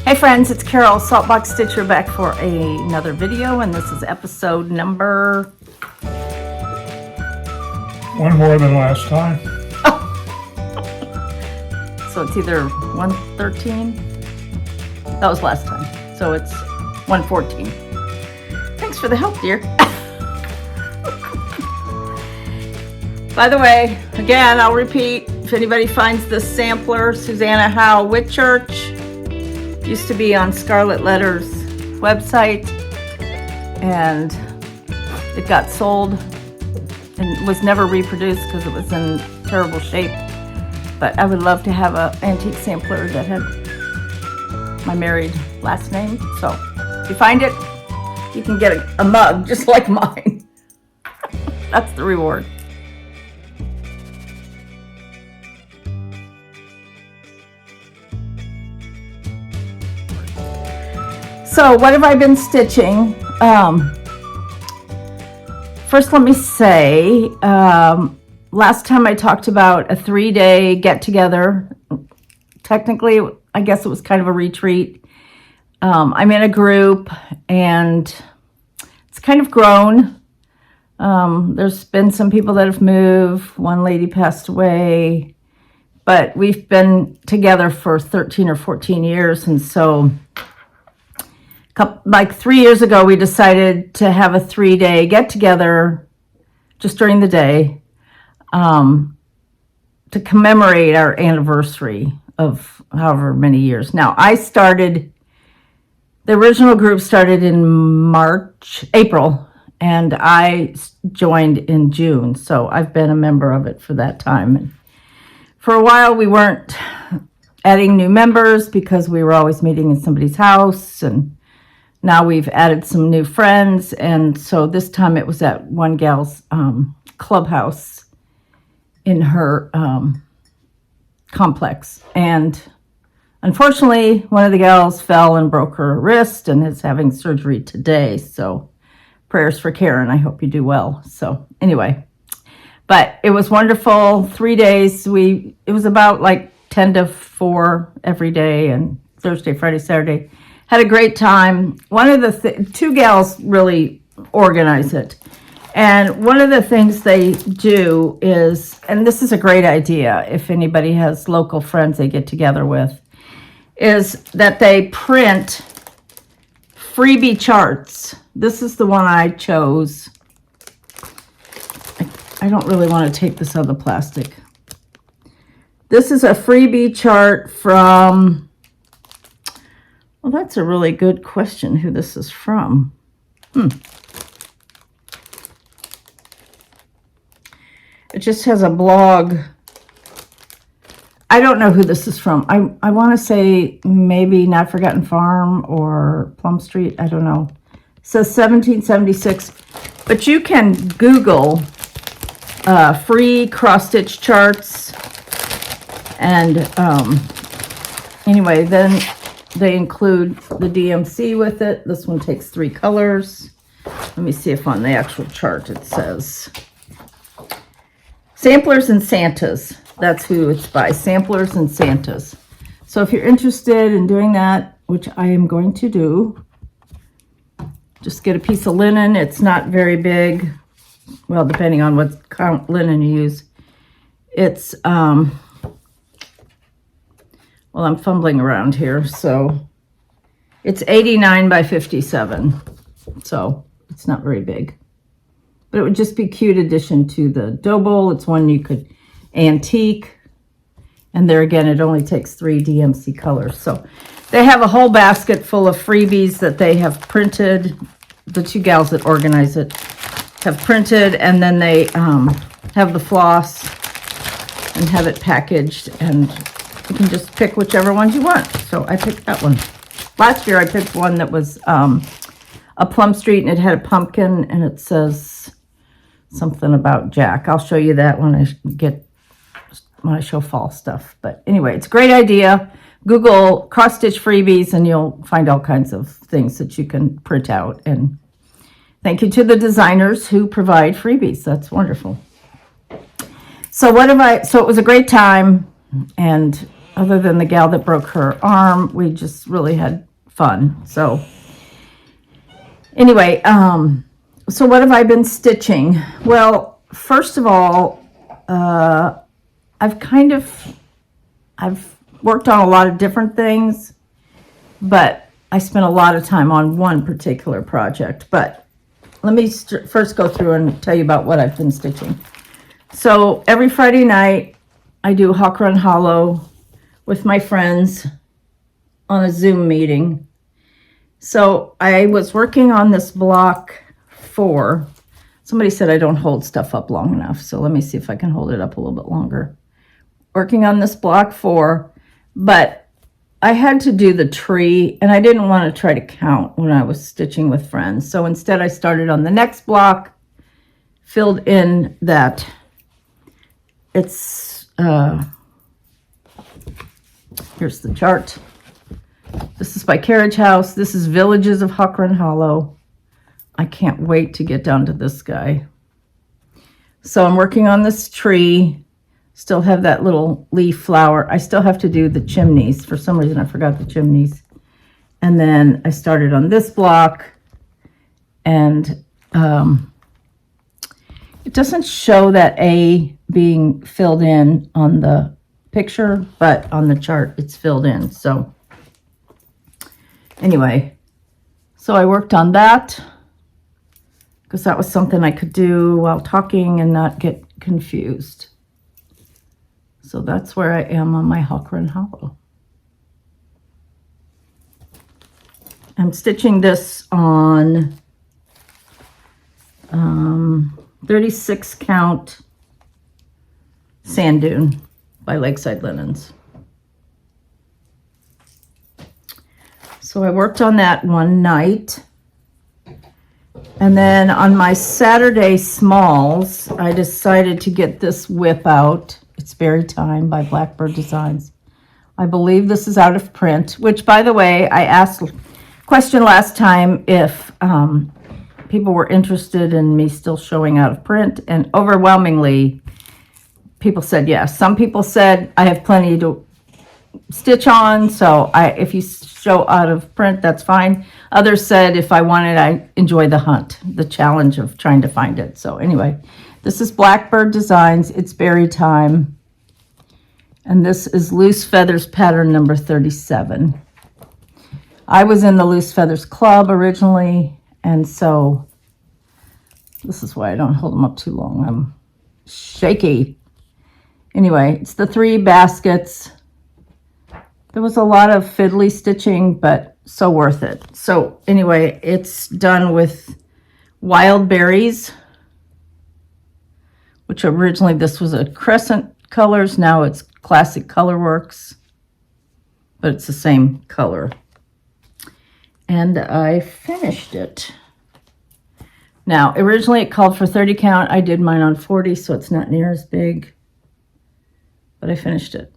Hey friends, it's Carol, Saltbox Stitcher, back for another video, and this is episode number... One more than last time. So it's either 113? That was last time. So it's 114. Thanks for the help, dear. By the way, again, I'll repeat, if anybody finds this sampler, Susanna Howe Whitchurch, used to be on Scarlet Letter's website, and it got sold and was never reproduced because it was in terrible shape. But I would love to have an antique sampler that had my married last name. So if you find it, you can get a mug just like mine. That's the reward. So what have I been stitching? First, let me say, last time I talked about a 3-day get-together. Technically, I guess it was kind of a retreat. I'm in a group, and it's kind of grown. There's been some people that have moved. One lady passed away. But we've been together for 13 or 14 years, and so... like 3 years ago, we decided to have a 3-day get-together just during the day to commemorate our anniversary of however many years. Now, the original group started in April, and I joined in June. So I've been a member of it for that time. And for a while, we weren't adding new members because we were always meeting in somebody's house, and now we've added some new friends, and so this time it was at one gal's clubhouse in her complex. And unfortunately, one of the gals fell and broke her wrist and is having surgery today. So prayers for Karen. I hope you do well. So anyway, but it was wonderful. 3 days. It was about like 10 to 4 every day, and Thursday, Friday, Saturday. Had a great time. One of the two gals really organize it. And one of the things they do is, and this is a great idea if anybody has local friends they get together with, is that they print freebie charts. This is the one I chose. I don't really want to take this out of the plastic. This is a freebie chart from... Well, that's a really good question, who this is from. It just has a blog. I don't know who this is from. I want to say maybe Not Forgotten Farm or Plum Street. I don't know. It says 1776. But you can Google free cross-stitch charts. And anyway, then... they include the DMC with it. This one takes 3 colors. Let me see if on the actual chart it says Samplers and Santas. That's who it's by, Samplers and Santas. So if you're interested in doing that, which I am going to do, just get a piece of linen. It's not very big. Well, depending on what kind of linen you use. It's, well, I'm fumbling around here, so it's 89 by 57, so it's not very big. But it would just be a cute addition to the dough bowl. It's one you could antique, and there again, it only takes 3 DMC colors. So they have a whole basket full of freebies that they have printed. The 2 gals that organize it have printed, and then they have the floss and have it packaged, and you can just pick whichever ones you want. So I picked that one. Last year I picked one that was a Plum Street, and it had a pumpkin, and it says something about Jack. I'll show you that when I show fall stuff. But anyway, it's a great idea. Google cross-stitch freebies, and you'll find all kinds of things that you can print out. And thank you to the designers who provide freebies. That's wonderful. So so it was a great time. And other than the gal that broke her arm, we just really had fun. So anyway, so what have I been stitching? Well, first of all, I've worked on a lot of different things, but I spent a lot of time on one particular project. But let me first go through and tell you about what I've been stitching. So every Friday night, I do Hawk Run Hollow with my friends on a Zoom meeting. So I was working on this block 4. Somebody said I don't hold stuff up long enough, so let me see if I can hold it up a little bit longer. Working on this block 4, but I had to do the tree, and I didn't want to try to count when I was stitching with friends. So instead I started on the next block, filled in that. It's, here's the chart. This is by Carriage House. This is Villages of Hawk Run Hollow. I can't wait to get down to this guy. So I'm working on this tree. Still have that little leaf flower. I still have to do the chimneys. For some reason, I forgot the chimneys. And then I started on this block. And it doesn't show that A being filled in on the picture, but on the chart, it's filled in. So anyway, so I worked on that, because that was something I could do while talking and not get confused. So that's where I am on my Hawk Run Hollow. I'm stitching this on 36 count Sand Dune by Lakeside Linens. So I worked on that one night. And then on my Saturday smalls, I decided to get this WIP out. It's Berry Time by Blackbird Designs. I believe this is out of print, which, by the way, I asked a question last time if people were interested in me still showing out of print, and overwhelmingly, people said yes. Some people said I have plenty to stitch on, so if you show out of print, that's fine. Others said if I wanted, I enjoy the hunt, the challenge of trying to find it. So anyway, this is Blackbird Designs. It's Berry Time. And this is Loose Feathers pattern number 37. I was in the Loose Feathers Club originally, and so this is why I don't hold them up too long. I'm shaky. Anyway, it's the 3 baskets. There was a lot of fiddly stitching, but so worth it. So anyway, it's done with Wild Berries, which originally this was a Crescent Colors. Now it's Classic Colorworks, but it's the same color. And I finished it. Now, originally it called for 30 count. I did mine on 40, so it's not near as big, but I finished it.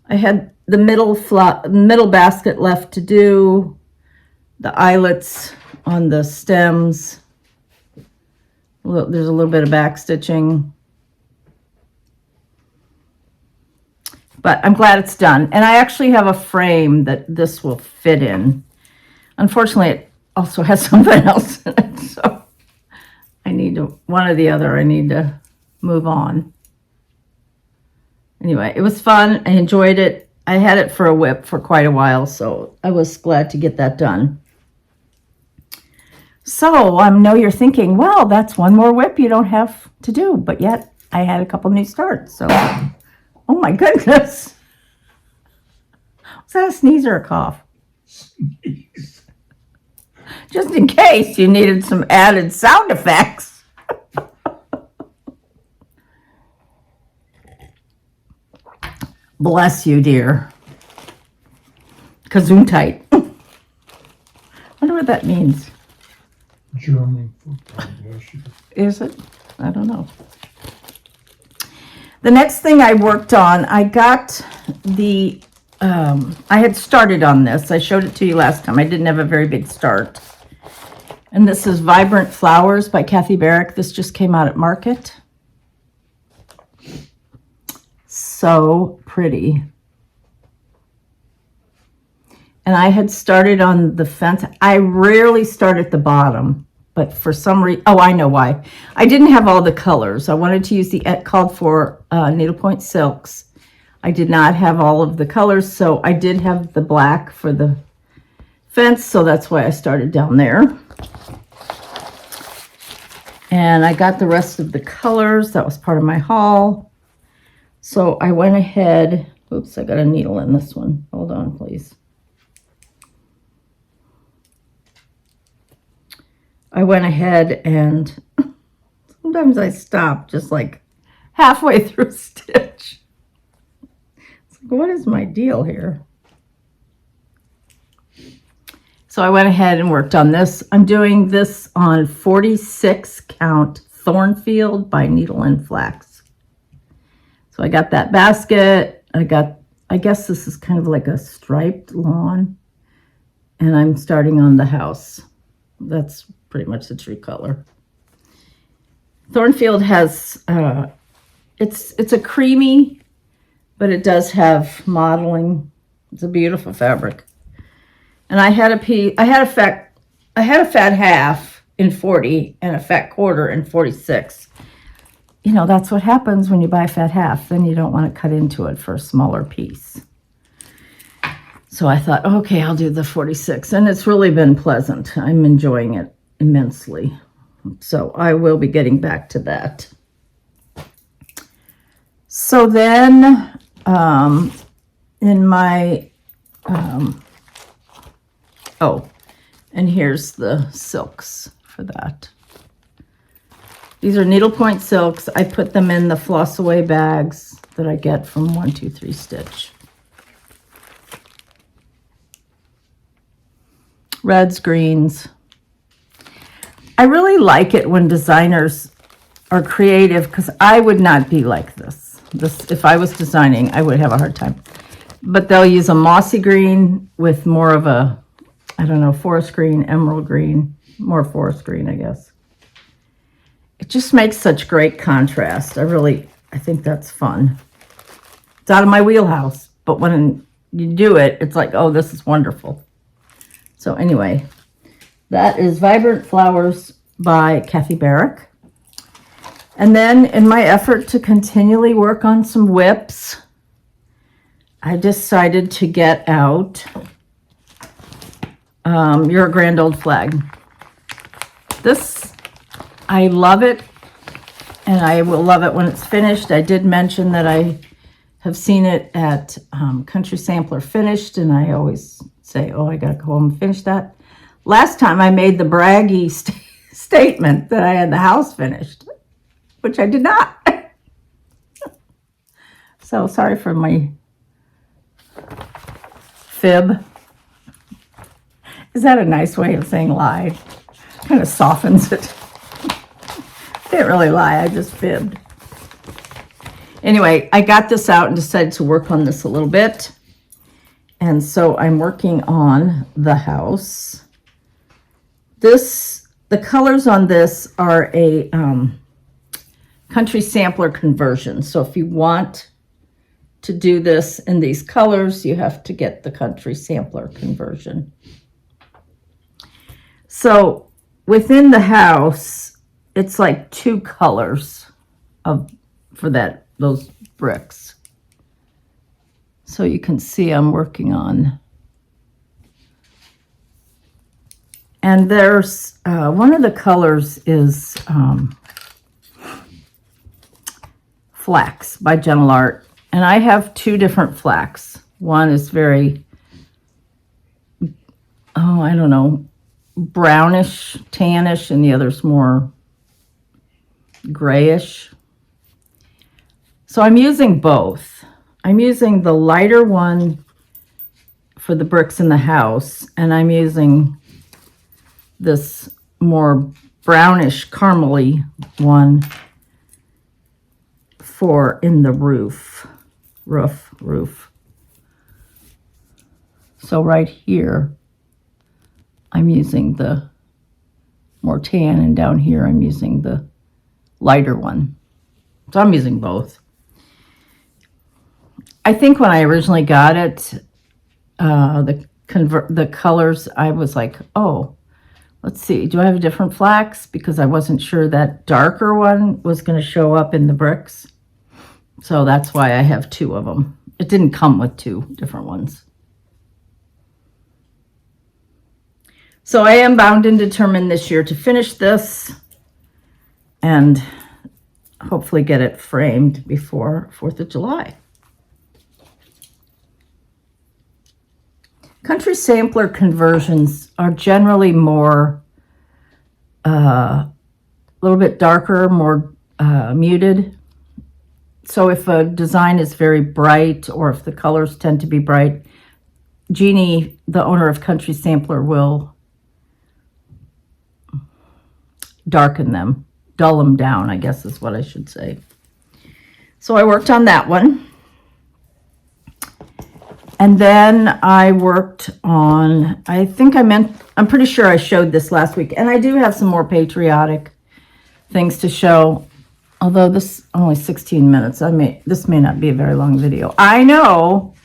I had the middle basket left to do, the eyelets on the stems. There's a little bit of back stitching. But I'm glad it's done. And I actually have a frame that this will fit in. Unfortunately, it also has something else in it. So I need to, one or the other, I need to move on. Anyway, it was fun. I enjoyed it. I had it for a WIP for quite a while, so I was glad to get that done. So I know you're thinking, well, that's one more WIP you don't have to do, but yet I had a couple new starts. So, oh my goodness. Was that a sneeze or a cough? Sneeze. Just in case you needed some added sound effects. Bless you, dear. Gesundheit. Wonder what that means. German football, bless you. Is it? I don't know. The next thing I worked on, I got the, I had started on this. I showed it to you last time. I didn't have a very big start. And this is Vibrant Flowers by Kathy Barrick. This just came out at Market. So pretty. And I had started on the fence. I rarely start at the bottom, but for some reason, oh, I know why. I didn't have all the colors. I wanted to use it called for needlepoint silks. I did not have all of the colors, so I did have the black for the fence, so that's why I started down there. And I got the rest of the colors. That was part of my haul. So I went ahead. Oops, I got a needle in this one. Hold on, please. I went ahead and sometimes I stop just like halfway through a stitch. It's like, what is my deal here? So I went ahead and worked on this. I'm doing this on 46 count Thornfield by Needle and Flax. So I got that basket. I guess this is kind of like a striped lawn. And I'm starting on the house. That's pretty much the true color. Thornfield has, it's a creamy, but it does have modeling. It's a beautiful fabric. And I had a fat half in 40 and a fat quarter in 46. You know, that's what happens when you buy a fat half. Then you don't want to cut into it for a smaller piece. So I thought, okay, I'll do the 46. And it's really been pleasant. I'm enjoying it immensely. So I will be getting back to that. So then in my, oh, and here's the silks for that. These are needlepoint silks. I put them in the floss away bags that I get from 1-2-3 Stitch. Reds, greens. I really like it when designers are creative because I would not be like this. If I was designing, I would have a hard time. But they'll use a mossy green with more of a, I don't know, forest green, emerald green, more forest green, I guess. It just makes such great contrast. I think that's fun. It's out of my wheelhouse, but when you do it, it's like, oh, this is wonderful. So anyway, that is Vibrant Flowers by Kathy Barrick. And then in my effort to continually work on some WIPs, I decided to get out You're a Grand Old Flag. This, I love it, and I will love it when it's finished. I did mention that I have seen it at Country Sampler finished, and I always say, oh, I gotta go home and finish that. Last time I made the braggy statement that I had the house finished, which I did not. So sorry for my fib. Is that a nice way of saying lie? Kind of softens it. Didn't really lie, I just fibbed. Anyway, I got this out and decided to work on this a little bit. And so I'm working on the house. The colors on this are a Country Sampler conversion. So if you want to do this in these colors, you have to get the Country Sampler conversion. So within the house, it's like two colors for those bricks. So you can see I'm working on. And there's one of the colors is Flax by Gentle Art. And I have two different flax. One is very, I don't know, brownish, tannish, and the other's more grayish. So I'm using both. I'm using the lighter one for the bricks in the house, and I'm using this more brownish caramely one for in the roof. So right here, I'm using the more tan, and down here I'm using the lighter one. So I'm using both. I think when I originally got it, convert the colors, I was like, oh, let's see, do I have a different flax? Because I wasn't sure that darker one was going to show up in the bricks. So that's why I have two of them. It didn't come with two different ones. So I am bound and determined this year to finish this and hopefully get it framed before 4th of July. Country sampler conversions are generally more, a little bit darker, more muted. So if a design is very bright or if the colors tend to be bright, Jeannie, the owner of Country Sampler, will darken them, dull them down, I guess is what I should say. So I worked on that one. And then I worked on, I'm pretty sure I showed this last week, and I do have some more patriotic things to show. Although this only 16 minutes, this may not be a very long video. I know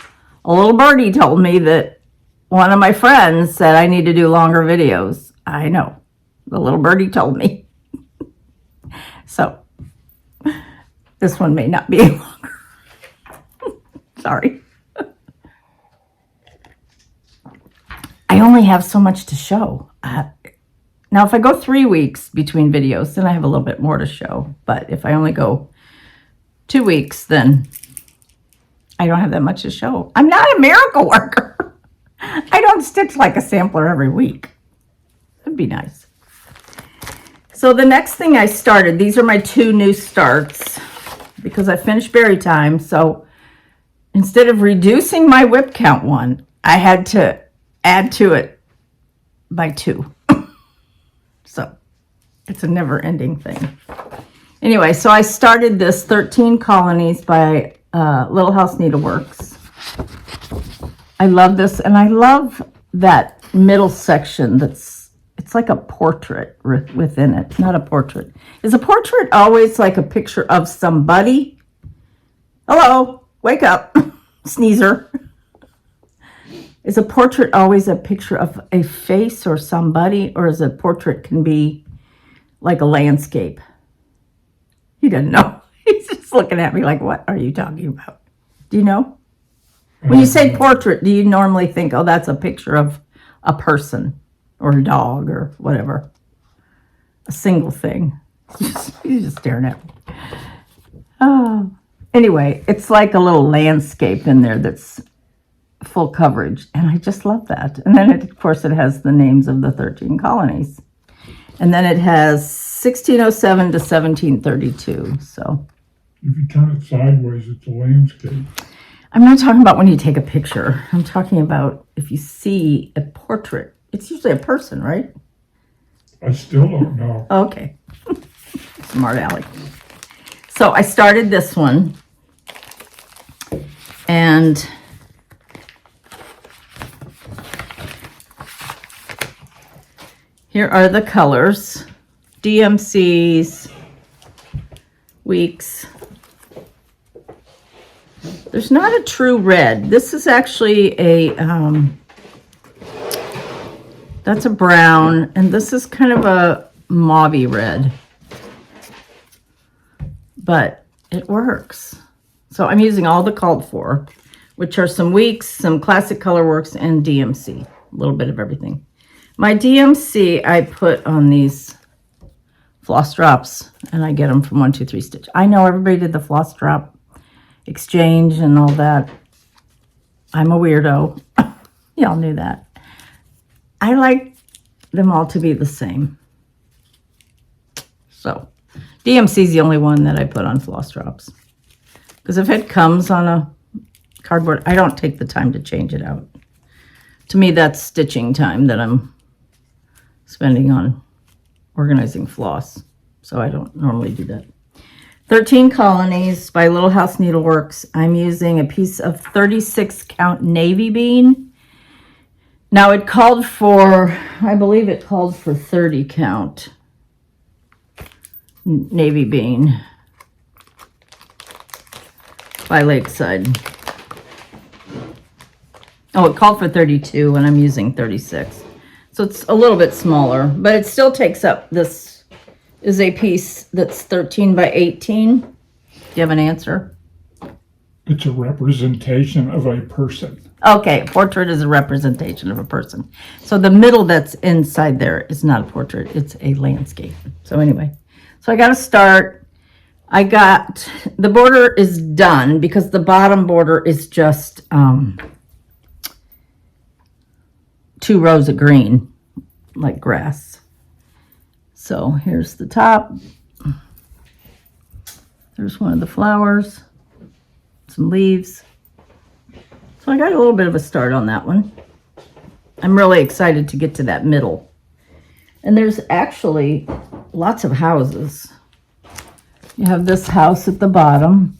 a little birdie told me that one of my friends said I need to do longer videos. I know, the little birdie told me. So this one may not be longer. Sorry. I only have so much to show. Now, if I go 3 weeks between videos, then I have a little bit more to show. But if I only go 2 weeks, then I don't have that much to show. I'm not a miracle worker. I don't stitch like a sampler every week. That'd be nice. So the next thing I started, these are my 2 new starts because I finished berry time. So instead of reducing my WIP count one, I had to add to it by 2. So it's a never-ending thing. Anyway, so I started this 13 Colonies by Little House Needleworks. I love this, and I love that middle section it's like a portrait within it, not a portrait. Is a portrait always like a picture of somebody? Hello, wake up, sneezer. Is a portrait always a picture of a face or somebody, or is a portrait can be like a landscape? He doesn't know. He's just looking at me like, what are you talking about? Do you know? When you say portrait, do you normally think, oh, that's a picture of a person or a dog or whatever? A single thing. He's just staring at me. Oh. Anyway, it's like a little landscape in there that's full coverage, and I just love that. And then of course it has the names of the 13 colonies, and then it has 1607 to 1732. So if you turn it sideways, it's a landscape. I'm not talking about when you take a picture. I'm talking about if you see a portrait. It's usually a person, right? I still don't know. Okay. Smart aleck. So I started this one, and here are the colors, DMCs, weeks. There's not a true red. This is actually a, that's a brown, and this is kind of a mauvey red. But it works. So I'm using all the called for, which are some weeks, some Classic Colorworks, and DMC. A little bit of everything. My DMC I put on these floss drops, and I get them from 123 Stitch. I know everybody did the floss drop exchange and all that. I'm a weirdo. Y'all knew that. I like them all to be the same. So DMC is the only one that I put on floss drops. Because if it comes on a cardboard, I don't take the time to change it out. To me, that's stitching time that I'm spending on organizing floss. So I don't normally do that. 13 Colonies by Little House Needleworks. I'm using a piece of 36 count navy bean. Now it called for, I believe it called for 30 count navy bean by Lakeside. Oh, it called for 32 and I'm using 36. So it's a little bit smaller, but it still takes up, this is a piece that's 13 by 18. Do you have an answer? It's a representation of a person. Okay, portrait is a representation of a person. So the middle that's inside there is not a portrait, it's a landscape. So anyway, so I got to start. The border is done because the bottom border is just 2 rows of green, like grass. So here's the top. There's one of the flowers, some leaves. So I got a little bit of a start on that one. I'm really excited to get to that middle. And there's actually lots of houses. You have this house at the bottom.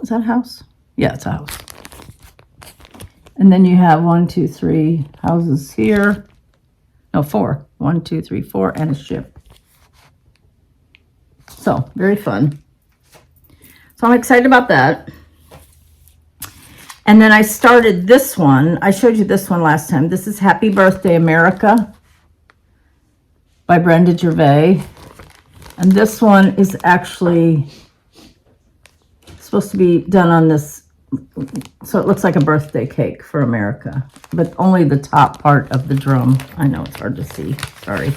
Is that a house? Yeah, it's a house. And then you have 1, 2, 3 houses here. No, 4. 1, 2, 3, 4, and a ship. So, very fun. So I'm excited about that. And then I started this one. I showed you this one last time. This is Happy Birthday America by Brenda Gervais. And this one is actually supposed to be done on this, so it looks like a birthday cake for America, but only the top part of the drum. I know it's hard to see, sorry.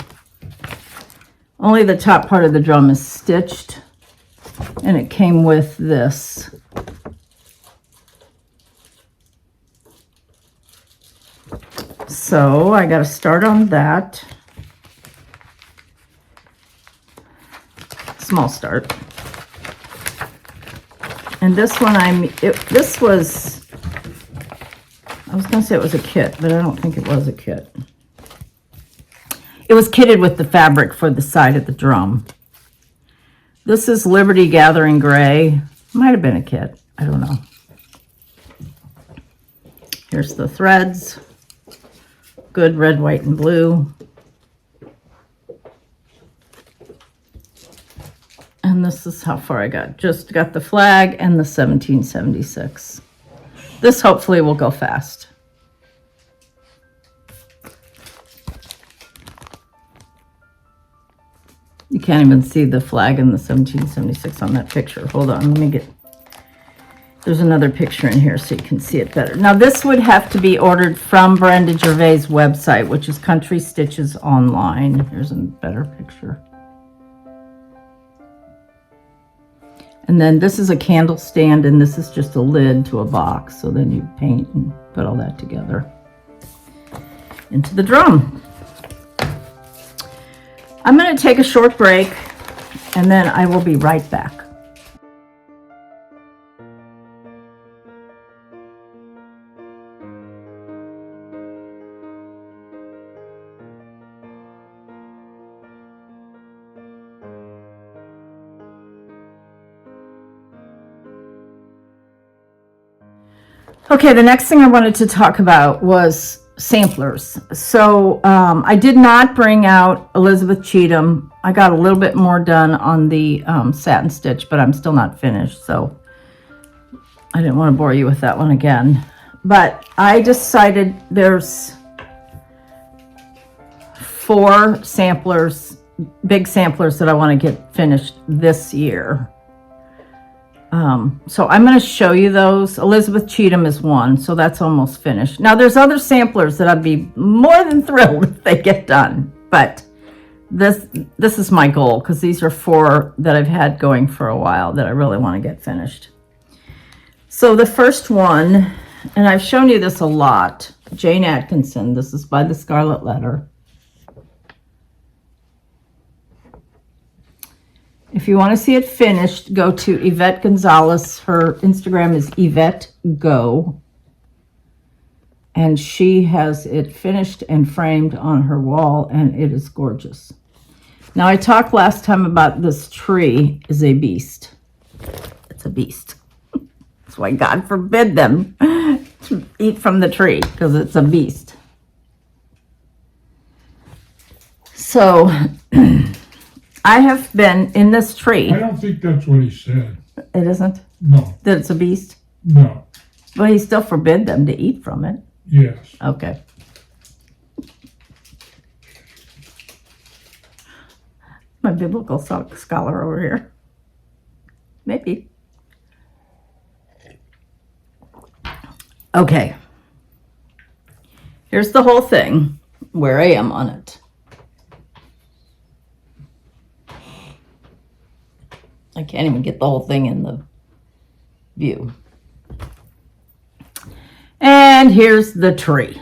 Only the top part of the drum is stitched, and it came with this. So I got to start on that. Small start. And this one I was going to say it was a kit, but I don't think it was a kit. It was kitted with the fabric for the side of the drum. This is Liberty Gathering Gray. Might have been a kit. I don't know. Here's the threads. Good red, white, and blue. And this is how far I got. Just got the flag and the 1776. This hopefully will go fast. You can't even see the flag and the 1776 on that picture. Hold on, let me get... There's another picture in here so you can see it better. Now this would have to be ordered from Brenda Gervais' website, which is Country Stitches Online. Here's a better picture. And then this is a candle stand, and this is just a lid to a box. So then you paint and put all that together into the drum. I'm going to take a short break, and then I will be right back. Okay, the next thing I wanted to talk about was samplers. So I did not bring out Elizabeth Cheatham. I got a little bit more done on the satin stitch, but I'm still not finished. So I didn't want to bore you with that one again. But I decided there's 4 samplers, big samplers that I want to get finished this year. So I'm going to show you those. Elizabeth Cheatham is one, so that's almost finished. Now there's other samplers that I'd be more than thrilled if they get done, but this is my goal because these are 4 that I've had going for a while that I really want to get finished. So the first one, and I've shown you this a lot, Jane Atkinson. This is by the Scarlet Letter. If you want to see it finished, go to Yvette Gonzalez. Her Instagram is Yvette Go. And she has it finished and framed on her wall, and it is gorgeous. Now, I talked last time about this tree is a beast. It's a beast. That's why God forbid them to eat from the tree, because it's a beast. So... I have been in this tree. I don't think that's what he said. It isn't? No. That it's a beast? No. Well, he still forbid them to eat from it. Yes. Okay. My biblical scholar over here. Maybe. Okay. Here's the whole thing, where I am on it. I can't even get the whole thing in the view. And here's the tree.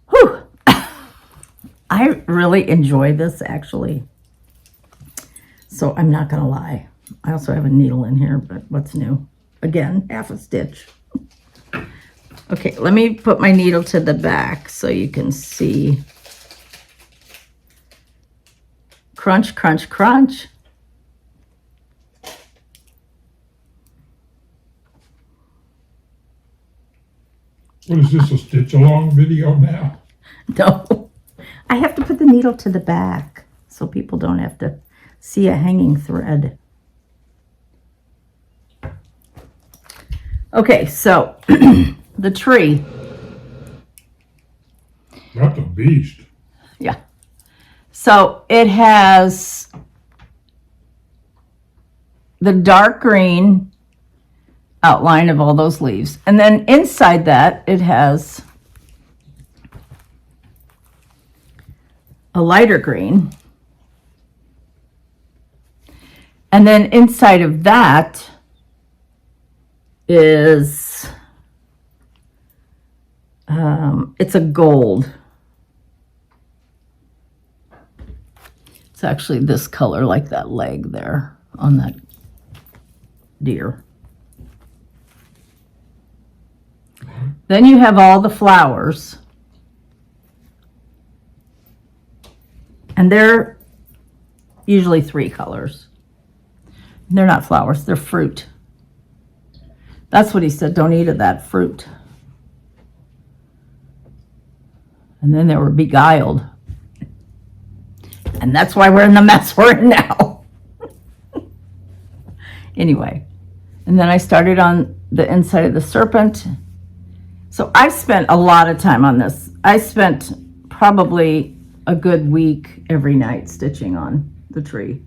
Whew. I really enjoy this, actually. So I'm not going to lie. I also have a needle in here, but what's new? Again, half a stitch. Okay, let me put my needle to the back so you can see. Crunch, crunch, crunch. What is this, a stitch along video now? No, I have to put the needle to the back so people don't have to see a hanging thread. Okay, so the tree. That's a beast. Yeah. So it has the dark green outline of all those leaves. And then inside that, it has a lighter green. And then inside of that is, it's a gold. It's actually this color, like that leg there on that deer. Then you have all the flowers. And they're usually 3 colors. They're not flowers, they're fruit. That's what he said, don't eat of that fruit. And then they were beguiled. And that's why we're in the mess we're in now. Anyway, and then I started on the inside of the serpent. So I spent a lot of time on this. I spent probably a good week every night stitching on the tree.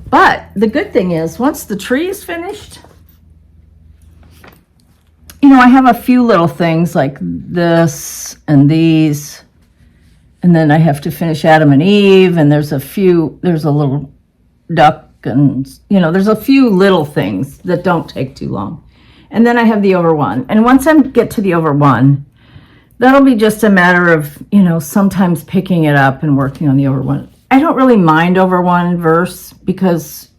But the good thing is, once the tree is finished, you know, I have a few little things like this and these. And then I have to finish Adam and Eve, and there's a little duck, and, you know, there's a few little things that don't take too long. And then I have the over one. And once I get to the over one, that'll be just a matter of, you know, sometimes picking it up and working on the over one. I don't really mind over one verse because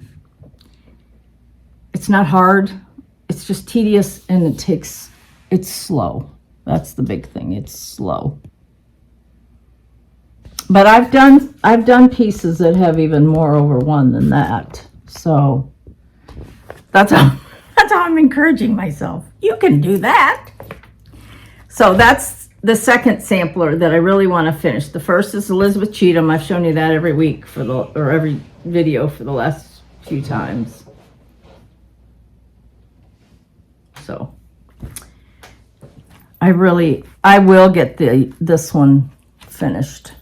it's not hard. It's just tedious, and it's slow. That's the big thing. It's slow. But I've done pieces that have even more over one than that. So that's how I'm encouraging myself. You can do that. So that's the second sampler that I really want to finish. The first is Elizabeth Cheatham. I've shown you that every week or every video for the last few times. So I will get this one finished.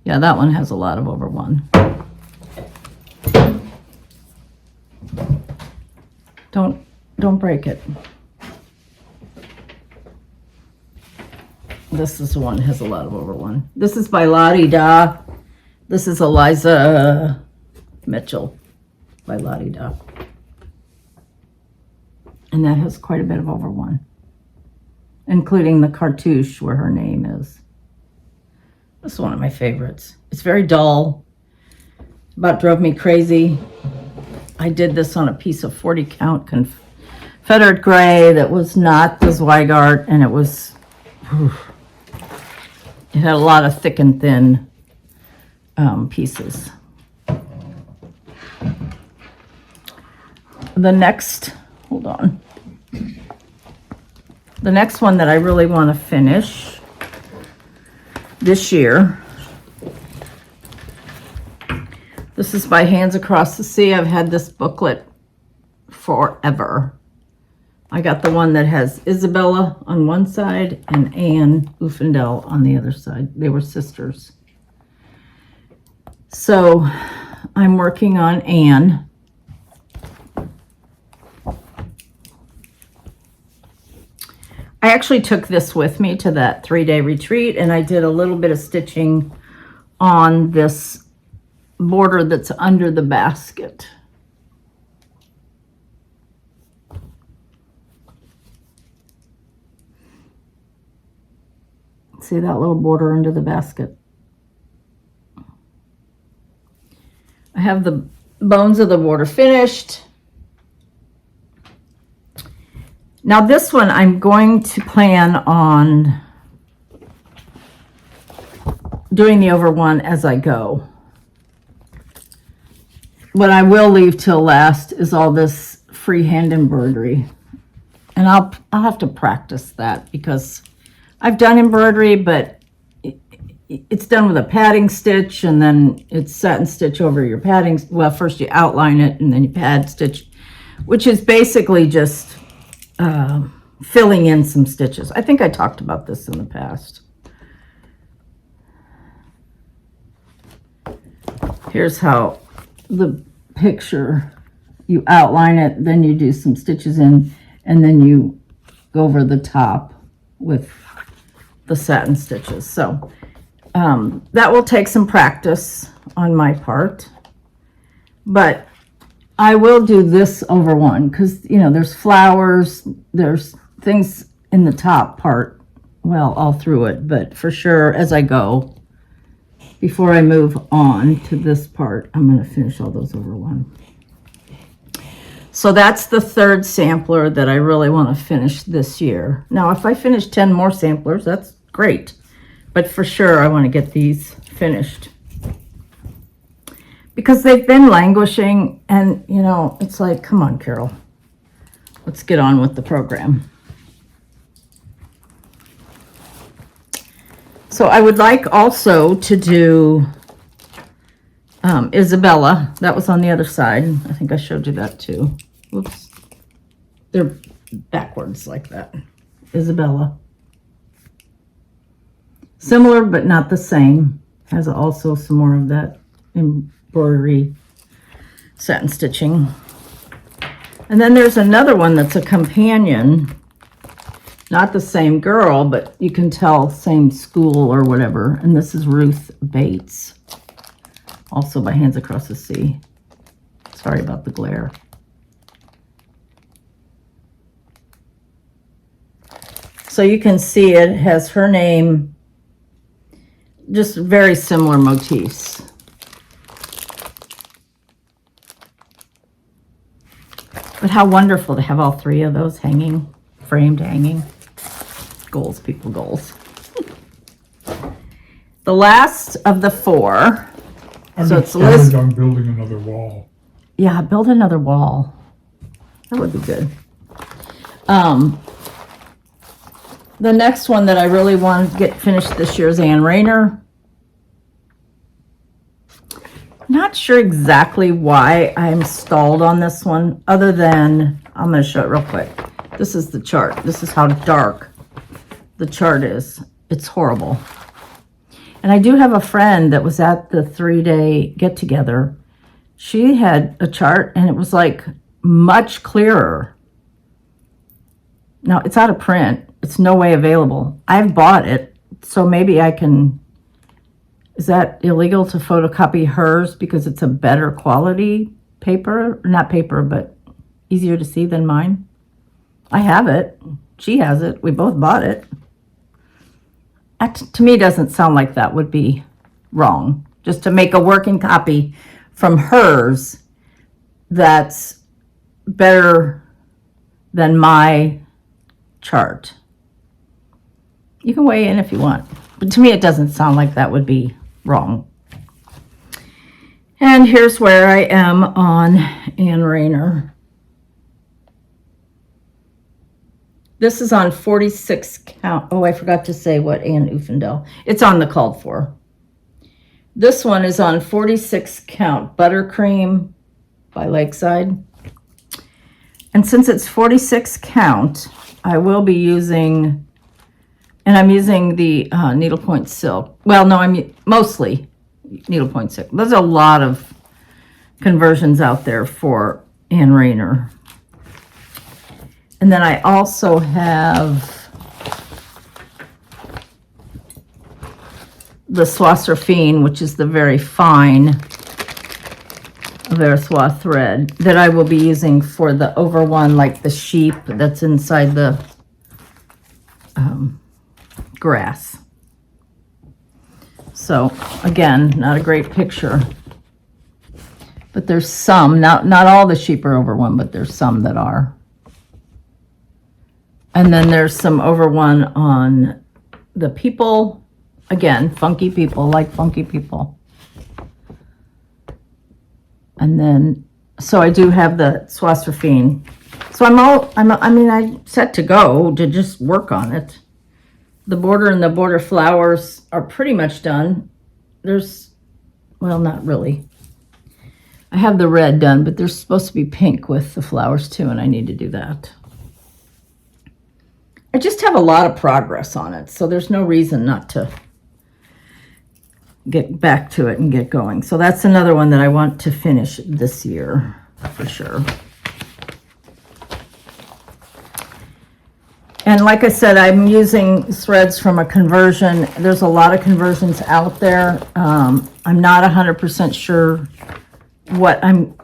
Yeah, that one has a lot of over one. Don't break it. This is the one that has a lot of over one. This is by Lottie Da. This is Eliza Mitchell by Lottie Da. And that has quite a bit of over one, including the cartouche where her name is. This is one of my favorites. It's very dull. About drove me crazy. I did this on a piece of 40 count Confederate gray that was not the Zweigart, and it had a lot of thick and thin pieces. Hold on. The next one that I really want to finish this year This is by Hands Across the Sea. I've had this booklet forever. I got the one that has Isabella on one side and Anne Ufendel on the other side. They were sisters. So I'm working on Anne. I actually took this with me to that 3-day retreat, and I did a little bit of stitching on this border that's under the basket. See that little border under the basket? I have the bones of the border finished. Now this one I'm going to plan on doing the over one as I go. What I will leave till last is all this freehand embroidery. And I'll have to practice that because I've done embroidery, but it's done with a padding stitch, and then it's satin stitch over your padding. Well, first you outline it and then you pad stitch, which is basically just filling in some stitches. I think I talked about this in the past. Here's how the picture, you outline it, then you do some stitches in, and then you go over the top with the satin stitches. So that will take some practice on my part, but I will do this over one because, you know, there's flowers, there's things in the top part, well, all through it, but for sure as I go, before I move on to this part, I'm going to finish all those over one. So that's the third sampler that I really want to finish this year. Now, if I finish 10 more samplers, that's great. But for sure, I want to get these finished. Because they've been languishing, and, you know, it's like, come on, Carol. Let's get on with the program. So I would like also to do Isabella. That was on the other side. I think I showed you that too. Whoops. They're backwards like that. Isabella. Similar, but not the same. Has also some more of that embroidery satin stitching. And then there's another one that's a companion. Not the same girl, but you can tell same school or whatever. And this is Ruth Bates. Also by Hands Across the Sea. Sorry about the glare. So you can see it has her name, just very similar motifs. But how wonderful to have all three of those hanging, framed hanging. Goals, people, goals. The last of the four. I'm So not it's started on building another wall. Yeah, build another wall. That would be good. The next one that I really want to get finished this year is Anne Rayner. Not sure exactly why I'm stalled on this one, other than, I'm going to show it real quick. This is the chart. This is how dark the chart is. It's horrible. And I do have a friend that was at the 3-day get-together. She had a chart, and it was like much clearer. Now, it's out of print. It's no way available. I've bought it, so maybe I can... Is that illegal to photocopy hers because it's a better quality paper? Not paper, but easier to see than mine. I have it. She has it. We both bought it. That, to me, doesn't sound like that would be wrong. Just to make a working copy from hers that's better than my chart. You can weigh in if you want. But to me, it doesn't sound like that would be wrong. And here's where I am on Anne Rayner. This is on 46 count. Oh, I forgot to say what Anne Ufendel. It's on the called for. This one is on 46 count buttercream by Lakeside. And since it's 46 count, I will be using, and I'm using the needlepoint silk. Well, no, I'm mostly needlepoint silk. There's a lot of conversions out there for Ann Rayner. And then I also have the Soie, which is the very fine Versois thread that I will be using for the over one, like the sheep that's inside the grass. So again, not a great picture, but there's some, not all the sheep are over one, but there's some that are. And then there's some over one on the people. Again, funky people, like funky people. And then, so I do have the Soie. So I'm set to go to just work on it. The border and the border flowers are pretty much done. There's, well, not really. I have the red done, but there's supposed to be pink with the flowers too, and I need to do that. I just have a lot of progress on it, so there's no reason not to get back to it and get going. So that's another one that I want to finish this year for sure. And like I said, I'm using threads from a conversion. There's a lot of conversions out there. I'm not 100% sure what I'm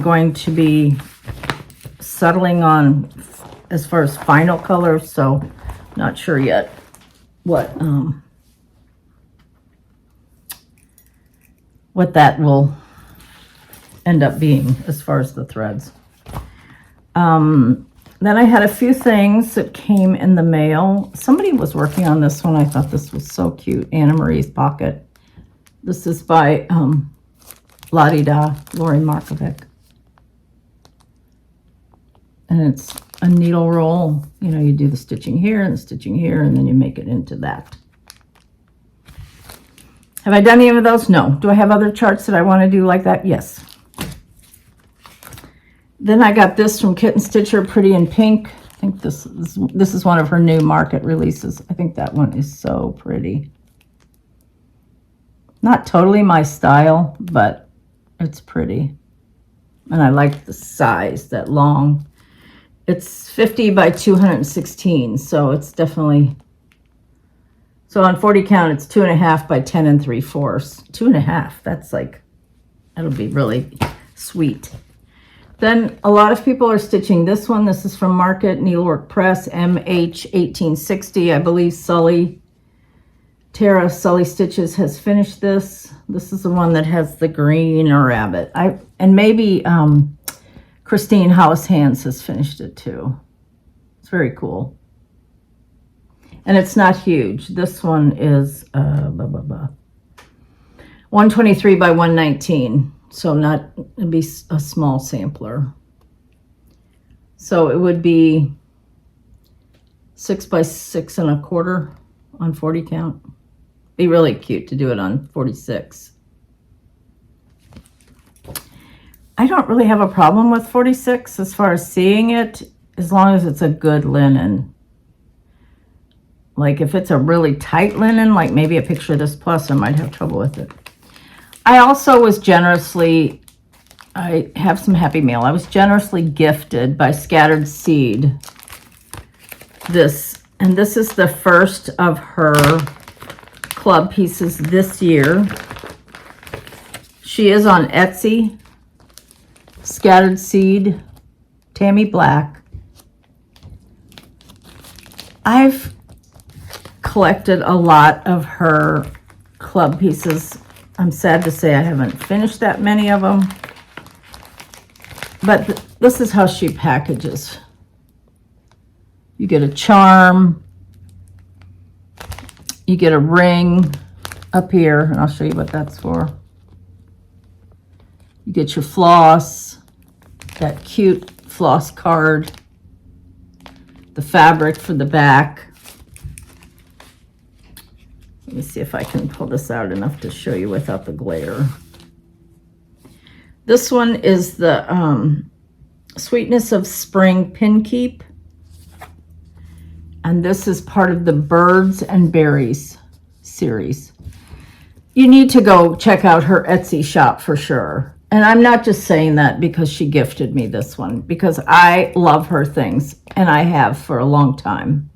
going to be settling on as far as final color, so not sure yet what that will end up being as far as the threads. Then I had a few things that came in the mail. Somebody was working on this one. I thought this was so cute. Anna Marie's Pocket. This is by Lottie Da, Lori Markovic. And it's a needle roll. You know, you do the stitching here and the stitching here, and then you make it into that. Have I done any of those? No. Do I have other charts that I want to do like that? Yes. Then I got this from Kitten Stitcher, Pretty in Pink. I think this is one of her new market releases. I think that one is so pretty. Not totally my style, but it's pretty. And I like the size, that long. It's 50 by 216, so it's definitely... So on 40 count, it's 2.5 by 10 3/4. 2.5, that's like, that'll be really sweet. Then a lot of people are stitching this one. This is from Market Needlework Press, MH1860. I believe Tara Sully Stitches has finished this. This is the one that has the green rabbit. And maybe Christine Hollis Hands has finished it too. It's very cool. And it's not huge. This one is 123 by 119. So it'd be a small sampler. So it would be 6 by 6 1/4 on 40 count. Be really cute to do it on 46. I don't really have a problem with 46 as far as seeing it, as long as it's a good linen. Like if it's a really tight linen, like maybe a picture of this plus, I might have trouble with it. I also was generously, I have some happy mail. I was generously gifted by Scattered Seed this, and this is the first of her club pieces this year. She is on Etsy. Scattered Seed, Tammy Black. I've collected a lot of her club pieces. I'm sad to say I haven't finished that many of them. But this is how she packages. You get a charm. You get a ring up here, and I'll show you what that's for. You get your floss, that cute floss card, the fabric for the back. Let me see if I can pull this out enough to show you without the glare. This one is the Sweetness of Spring Pin Keep. And this is part of the Birds and Berries series. You need to go check out her Etsy shop for sure. And I'm not just saying that because she gifted me this one, because I love her things, and I have for a long time.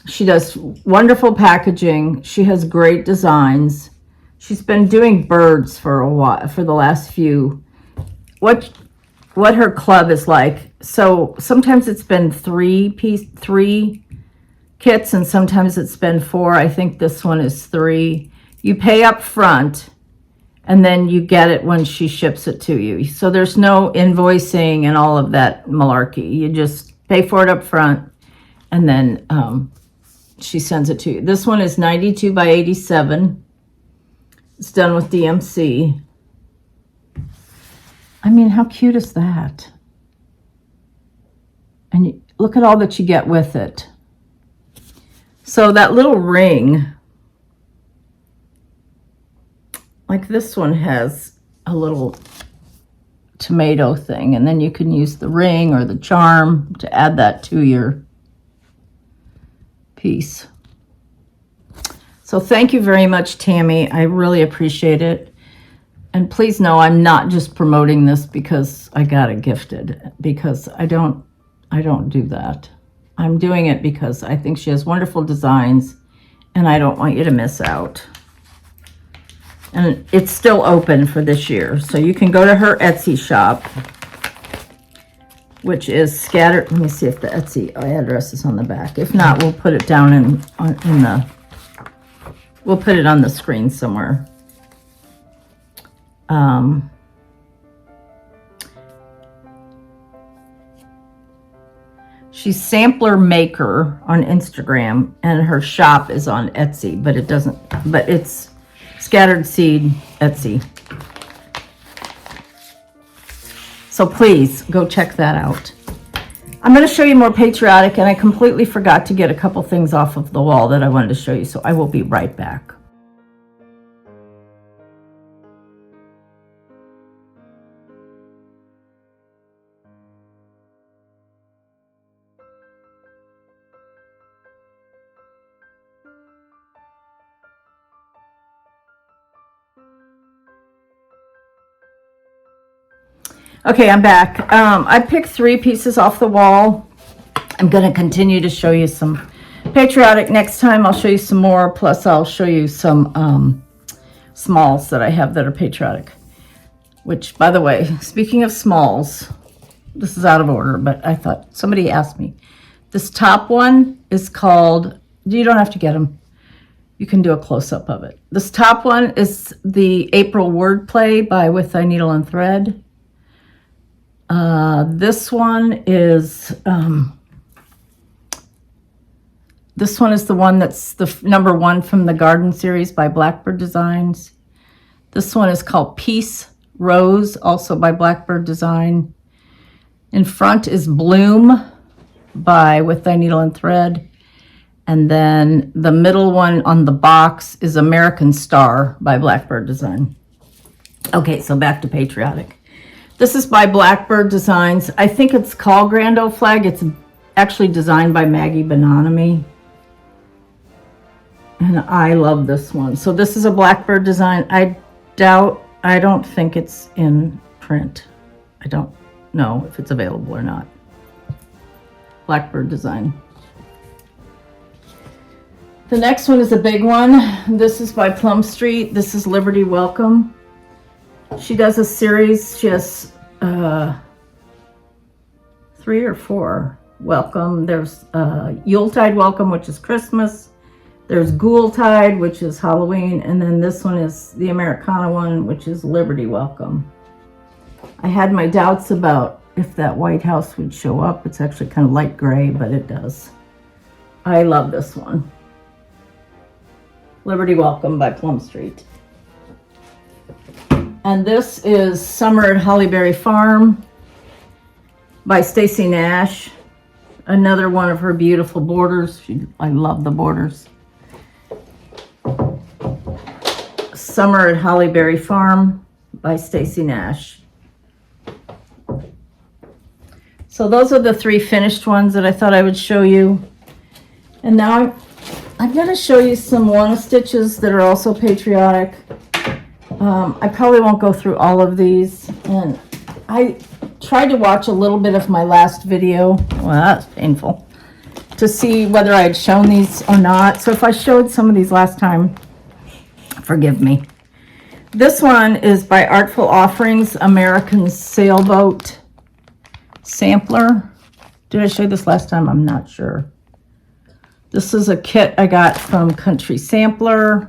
She does wonderful packaging. She has great designs. She's been doing birds for a while, for the last few. What her club is like. So sometimes it's been three kits, and sometimes it's been 4. I think this one is 3. You pay up front, and then you get it when she ships it to you. So there's no invoicing and all of that malarkey. You just pay for it up front, and then she sends it to you. This one is 92 by 87. It's done with DMC. I mean, how cute is that? And look at all that you get with it. So that little ring, like this one has a little tomato thing, and then you can use the ring or the charm to add that to your piece. So thank you very much, Tammy. I really appreciate it. And please know I'm not just promoting this because I got it gifted, because I don't do that. I'm doing it because I think she has wonderful designs, and I don't want you to miss out. And it's still open for this year, so you can go to her Etsy shop, which is scattered. Let me see if the Etsy address is on the back. If not, we'll put it down we'll put it on the screen somewhere. She's Sampler Maker on Instagram, and her shop is on Etsy, but it's Scattered Seed Etsy. So please go check that out. I'm going to show you more Patriotic, and I completely forgot to get a couple things off of the wall that I wanted to show you, so I will be right back. Okay, I'm back. I picked 3 pieces off the wall. I'm going to continue to show you some Patriotic. Next time I'll show you some more, plus I'll show you some smalls that I have that are Patriotic. Which, by the way, speaking of smalls, this is out of order, but I thought somebody asked me. This top one is called, you don't have to get them. You can do a close-up of it. This top one is the April Wordplay by With Thy Needle and Thread. This one is the one that's the number 1 from the Garden series by Blackbird Designs. This one is called Peace Rose, also by Blackbird Design. In front is Bloom by With Thy Needle and Thread. And then the middle one on the box is American Star by Blackbird Design. Okay, so back to Patriotic. This is by Blackbird Designs. I think it's called Grand Old Flag. It's actually designed by Maggie Bonanami. And I love this one. So this is a Blackbird design. I don't think it's in print. I don't know if it's available or not. Blackbird Design. The next one is a big one. This is by Plum Street. This is Liberty Welcome. She does a series. She has 3 or 4 welcome. There's Yuletide Welcome, which is Christmas. There's Ghoultide, which is Halloween. And then this one is the Americana one, which is Liberty Welcome. I had my doubts about if that White House would show up. It's actually kind of light gray, but it does. I love this one. Liberty Welcome by Plum Street. And this is Summer at Hollyberry Farm by Stacy Nash. Another one of her beautiful borders. I love the borders. Summer at Hollyberry Farm by Stacy Nash. So those are the 3 finished ones that I thought I would show you. And now I'm going to show you some Wanna stitches that are also patriotic. I probably won't go through all of these. And I tried to watch a little bit of my last video. Well, that's painful. To see whether I had shown these or not. So if I showed some of these last time, forgive me. This one is by Artful Offerings, American Sailboat Sampler. Did I show this last time? I'm not sure. This is a kit I got from Country Sampler.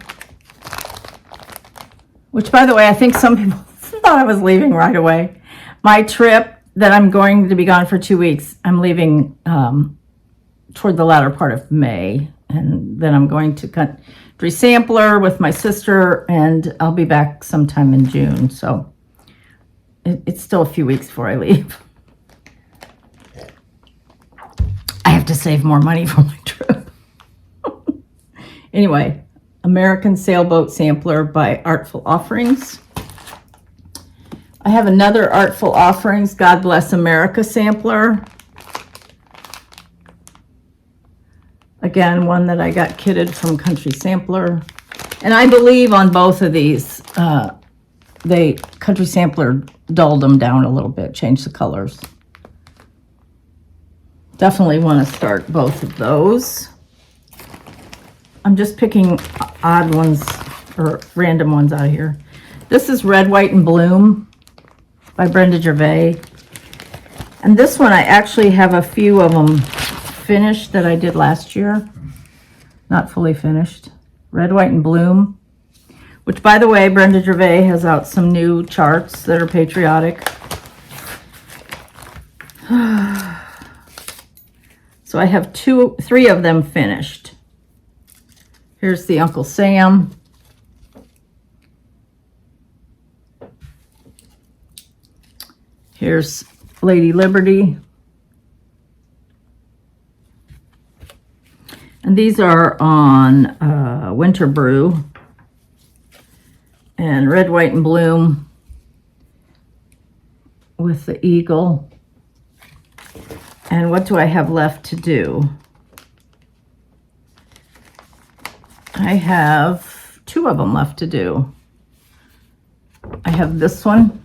Which, by the way, I think some people thought I was leaving right away. My trip that I'm going to be gone for 2 weeks, I'm leaving toward the latter part of May. And then I'm going to Country Sampler with my sister, and I'll be back sometime in June. So it's still a few weeks before I leave. I have to save more money for my trip. Anyway, American Sailboat Sampler by Artful Offerings. I have another Artful Offerings, God Bless America sampler. Again, one that I got kitted from Country Sampler. And I believe on both of these, Country Sampler dulled them down a little bit, changed the colors. Definitely want to start both of those. I'm just picking odd ones or random ones out of here. This is Red, White, and Bloom by Brenda Gervais. And this one, I actually have a few of them finished that I did last year. Not fully finished. Red, White, and Bloom. Which, by the way, Brenda Gervais has out some new charts that are patriotic. So I have 3 of them finished. Here's the Uncle Sam. Here's Lady Liberty. And these are on Winter Brew. And Red, White, and Bloom with the eagle. And what do I have left to do? I have 2 of them left to do. I have this one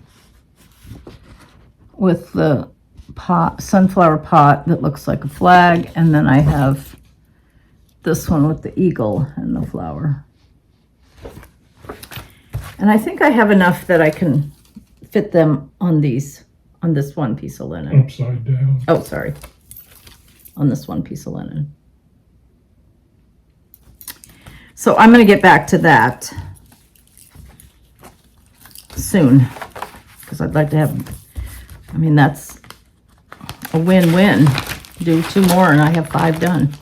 with the sunflower pot that looks like a flag, and then I have this one with the eagle and the flower. And I think I have enough that I can fit them on this one piece of linen. Upside down. Oh, sorry. On this one piece of linen. So I'm going to get back to that soon, because I'd like to have, I mean, that's a win-win. Do 2 more and I have 5 done.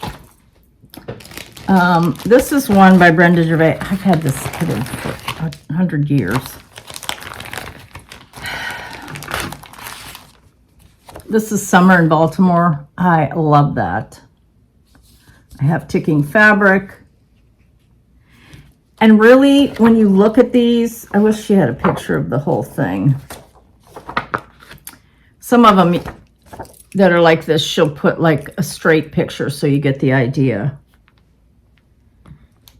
This is one by Brenda Gervais. I've had this kitted for 100 years. This is Summer in Baltimore. I love that. I have ticking fabric. And really, when you look at these, I wish she had a picture of the whole thing. Some of them that are like this, she'll put like a straight picture so you get the idea.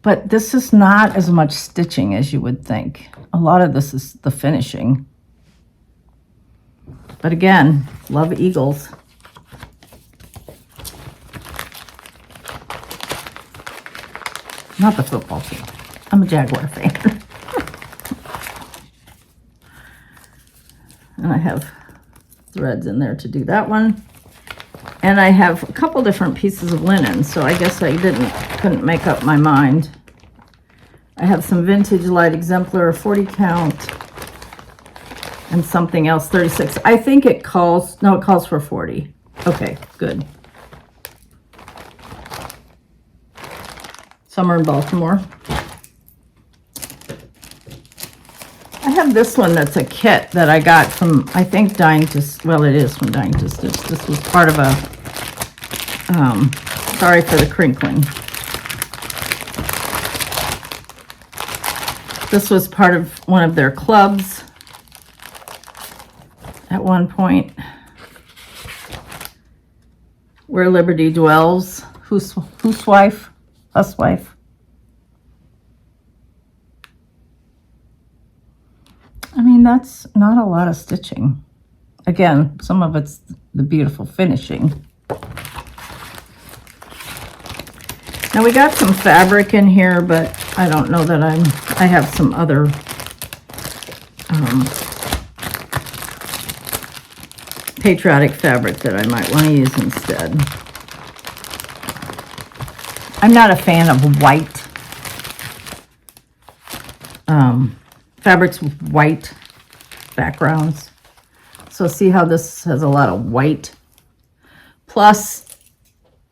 But this is not as much stitching as you would think. A lot of this is the finishing. But again, love eagles. Not the football team. I'm a Jaguar fan. And I have threads in there to do that one. And I have a couple different pieces of linen, so I guess I couldn't make up my mind. I have some vintage light exemplar, 40 count, and something else, 36. I think it calls for 40. Okay, good. Summer in Baltimore. I have this one that's a kit that I got from, I think, well, it is from Dying to Stitch. This was part of a, sorry for the crinkling. This was part of one of their clubs at one point. Where Liberty Dwells, Huswife. I mean, that's not a lot of stitching. Again, some of it's the beautiful finishing. Now we got some fabric in here, but I don't know that I have some other patriotic fabric that I might want to use instead. I'm not a fan of white fabrics with white backgrounds. So see how this has a lot of white. Plus,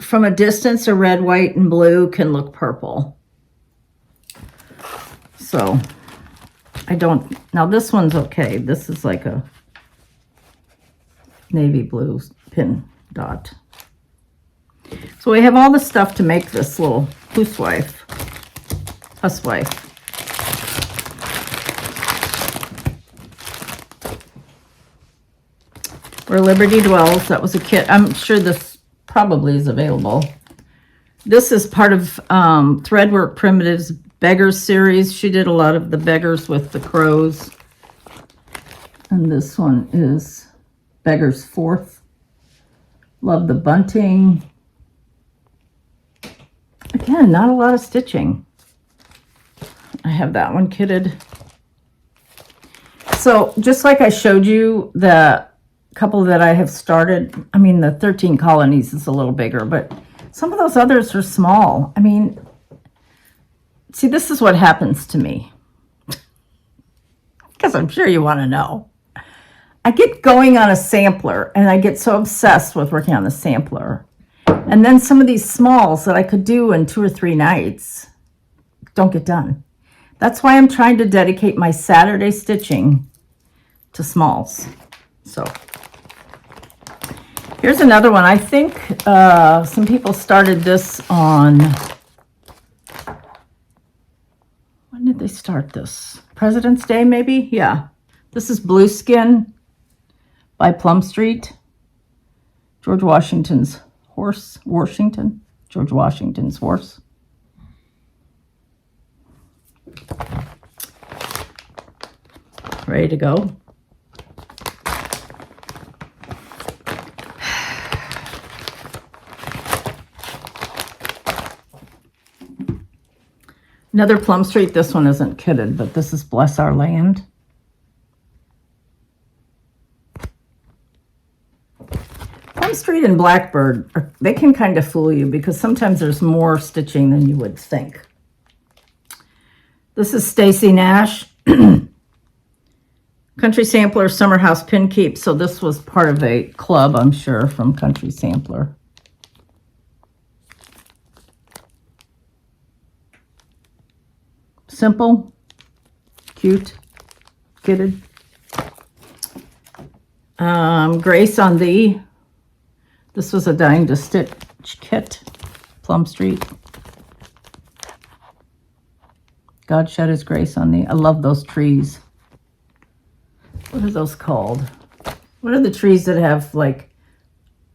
from a distance, a red, white, and blue can look purple. So I don't, now this one's okay. This is like a navy blue pin dot. So we have all the stuff to make this little huswife. Where Liberty Dwells, that was a kit. I'm sure this probably is available. This is part of Threadwork Primitives Beggars series. She did a lot of the beggars with the crows. And this one is Beggars Fourth. Love the bunting. Again, not a lot of stitching. I have that one kitted. So just like I showed you, the couple that I have started, I mean, the 13 Colonies is a little bigger, but some of those others are small. I mean, see, this is what happens to me. Because I'm sure you want to know. I get going on a sampler, and I get so obsessed with working on the sampler. And then some of these smalls that I could do in 2 or 3 nights don't get done. That's why I'm trying to dedicate my Saturday stitching to smalls. So here's another one. I think some people started this on, when did they start this? President's Day, maybe? Yeah. This is Blue Skin by Plum Street. George Washington's horse. George Washington's horse. Ready to go. Another Plum Street. This one isn't kitted, but this is Bless Our Land. Plum Street and Blackbird, they can kind of fool you because sometimes there's more stitching than you would think. This is Stacy Nash. Country Sampler Summer House Pin Keep. So this was part of a club, I'm sure, from Country Sampler. Simple, cute, kitted. Grace on Thee. This was a Dying to Stitch kit. Plum Street. God shed his grace on thee. I love those trees. What are those called? What are the trees that have, like,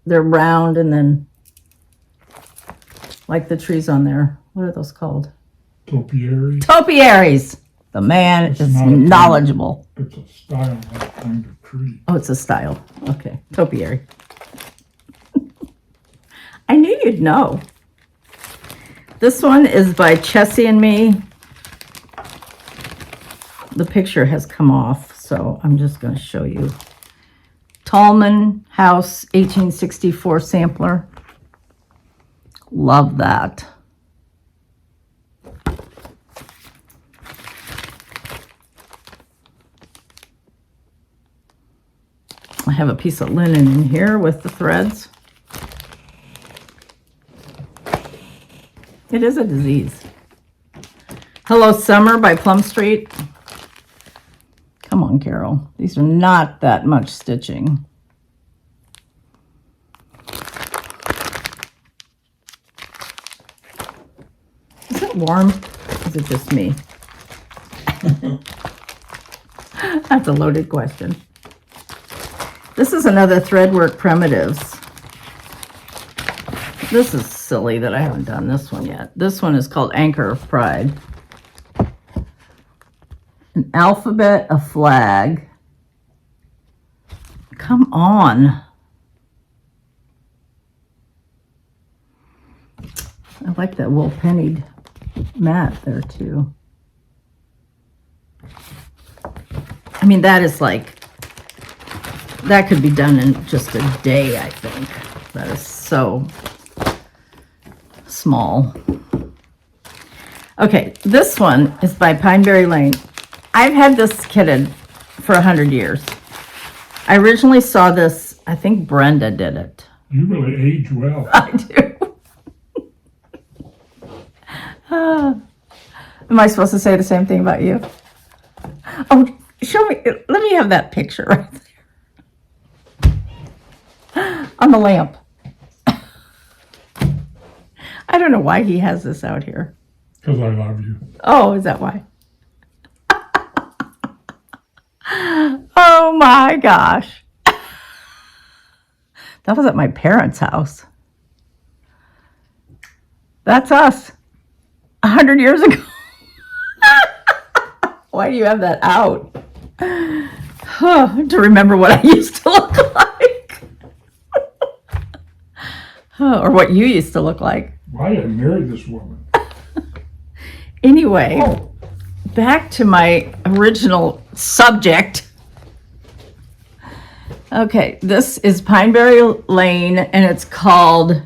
they're round and then, like the trees on there? What are those called? Topiary. Topiaries. The man is knowledgeable. It's a style, that kind of tree. Oh, it's a style. Okay. Topiary. I knew you'd know. This one is by Chessie and Me. The picture has come off, so I'm just going to show you. Tallman House 1864 sampler. Love that. I have a piece of linen in here with the threads. It is a disease. Hello Summer by Plum Street. Come on, Carol. These are not that much stitching. Is it warm? Or is it just me? That's a loaded question. This is another Threadwork Primitives. This is silly that I haven't done this one yet. This one is called Anchor of Pride. An alphabet, a flag. Come on. I like that wool pennied mat there too. I mean, that is like, that could be done in just a day, I think. That is so small. Okay, this one is by Pineberry Lane. I've had this kitted for 100 years. I originally saw this, I think Brenda did it. You really age well. I do. Am I supposed to say the same thing about you? Oh, show me, let me have that picture right there. On the lamp. I don't know why he has this out here. Because I love you. Oh, is that why? Oh my gosh. That was at my parents' house. That's us. 100 years ago. Why do you have that out? To remember what I used to look like. Or what you used to look like. Why did I marry this woman? Anyway, back to my original subject. Okay, this is Pineberry Lane, and it's called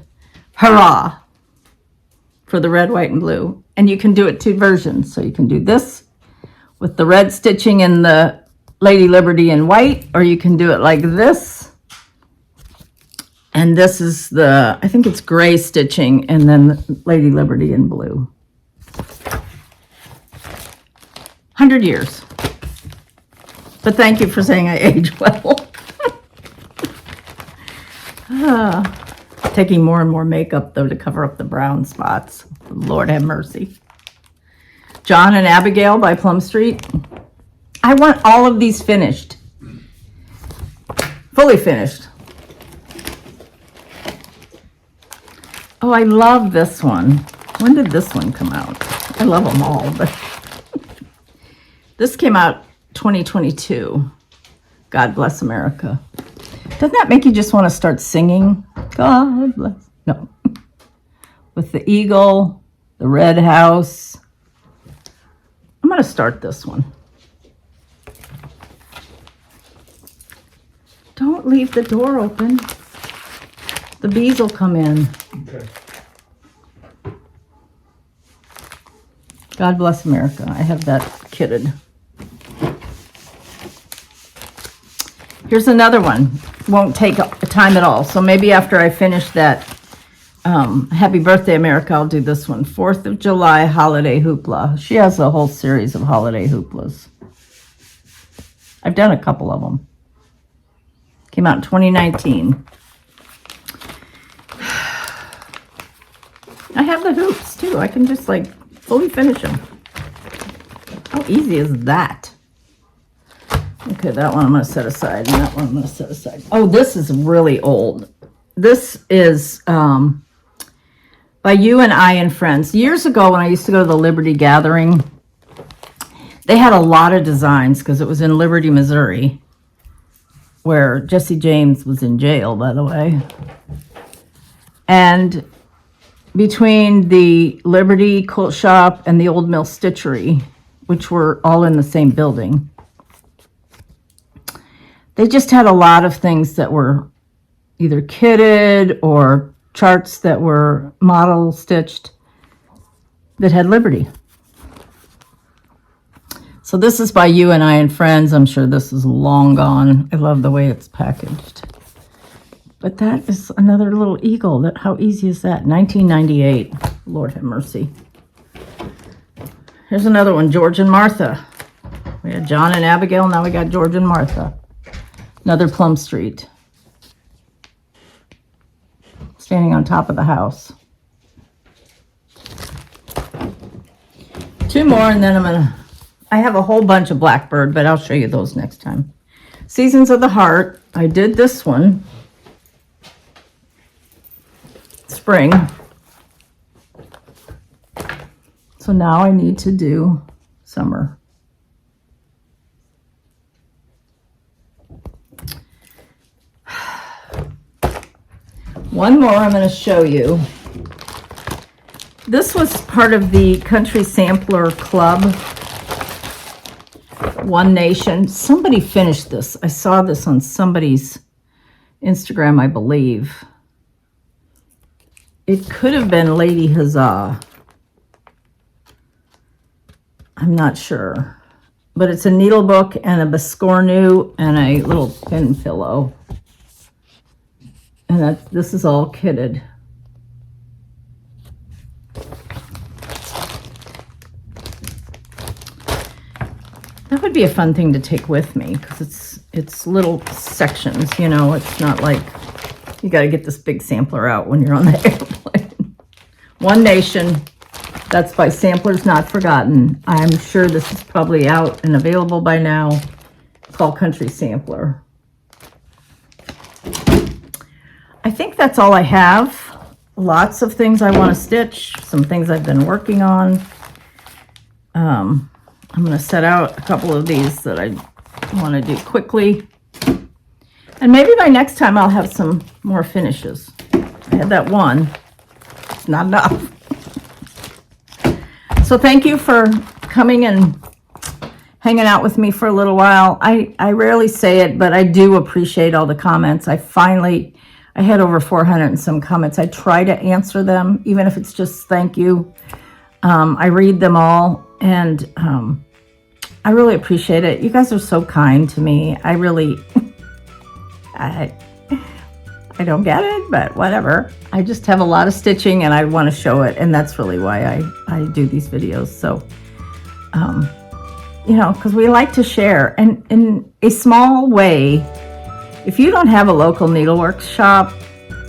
Hurrah for the red, white, and blue. And you can do it two versions. So you can do this with the red stitching and the Lady Liberty in white, or you can do it like this. And this is the, I think it's gray stitching, and then Lady Liberty in blue. 100 years. But thank you for saying I age well. Taking more and more makeup, though, to cover up the brown spots. Lord have mercy. John and Abigail by Plum Street. I want all of these finished. Fully finished. Oh, I love this one. When did this one come out? I love them all, but this came out 2022. God bless America. Doesn't that make you just want to start singing? God bless. No. With the eagle, the red house. I'm going to start this one. Don't leave the door open. The bees will come in. Okay. God bless America. I have that kitted. Here's another one. Won't take time at all. So maybe after I finish that Happy Birthday America, I'll do this one. 4th of July Holiday Hoopla. She has a whole series of holiday hooplas. I've done a couple of them. Came out in 2019. I have the hoops too. I can just like fully finish them. How easy is that? Okay, that one I'm going to set aside, and that one I'm going to set aside. Oh, this is really old. This is by You and I and Friends. Years ago, when I used to go to the Liberty Gathering, they had a lot of designs because it was in Liberty, Missouri, where Jesse James was in jail, by the way. And between the Liberty Quilt Shop and the Old Mill Stitchery, which were all in the same building, they just had a lot of things that were either kitted or charts that were model stitched that had Liberty. So this is by You and I and Friends. I'm sure this is long gone. I love the way it's packaged. But that is another little eagle. That, how easy is that? 1998. Lord have mercy. Here's another one, George and Martha. We had John and Abigail. Now we got George and Martha. Another Plum Street. Standing on top of the house. Two more, and then I have a whole bunch of Blackbird, but I'll show you those next time. Seasons of the Heart. I did this one. Spring. So now I need to do summer. One more I'm going to show you. This was part of the Country Sampler Club. One Nation. Somebody finished this. I saw this on somebody's Instagram, I believe. It could have been Lady Huzzah. I'm not sure. But it's a needle book and a Biscornu and a little pin pillow. And this is all kitted. That would be a fun thing to take with me because it's little sections, you know. It's not like you got to get this big sampler out when you're on the airplane. One Nation. That's by Samplers Not Forgotten. I'm sure this is probably out and available by now. It's called Country Sampler. I think that's all I have. Lots of things I want to stitch. Some things I've been working on. I'm going to set out a couple of these that I want to do quickly. And maybe by next time I'll have some more finishes. I had that one. It's not enough. So thank you for coming and hanging out with me for a little while. I rarely say it, but I do appreciate all the comments. I had over 400 and some comments. I try to answer them, even if it's just thank you. I read them all, and I really appreciate it. You guys are so kind to me. I really, I don't get it, but whatever. I just have a lot of stitching and I want to show it, and that's really why I do these videos. So, you know, because we like to share, and in a small way. If you don't have a local needlework shop,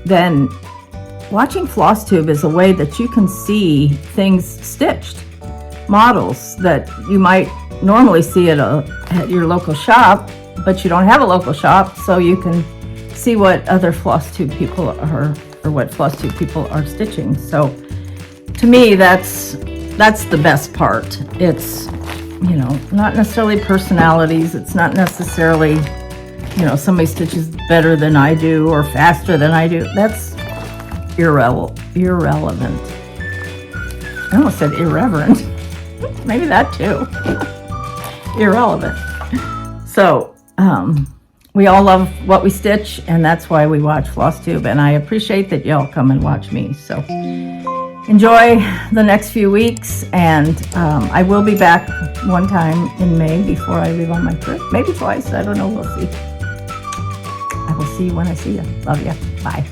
then watching FlossTube is a way that you can see things stitched, models that you might normally see at your local shop, but you don't have a local shop, so you can see what other FlossTube people are, or what FlossTube people are stitching. So to me, that's the best part. It's, you know, not necessarily personalities. It's not necessarily, you know, somebody stitches better than I do or faster than I do. That's irrelevant. I almost said irreverent. Maybe that too. Irrelevant. So, we all love what we stitch, and that's why we watch FlossTube, and I appreciate that y'all come and watch me. So enjoy the next few weeks, and I will be back one time in May before I leave on my trip. Maybe twice. I don't know. We'll see. I will see you when I see you. Love you. Bye.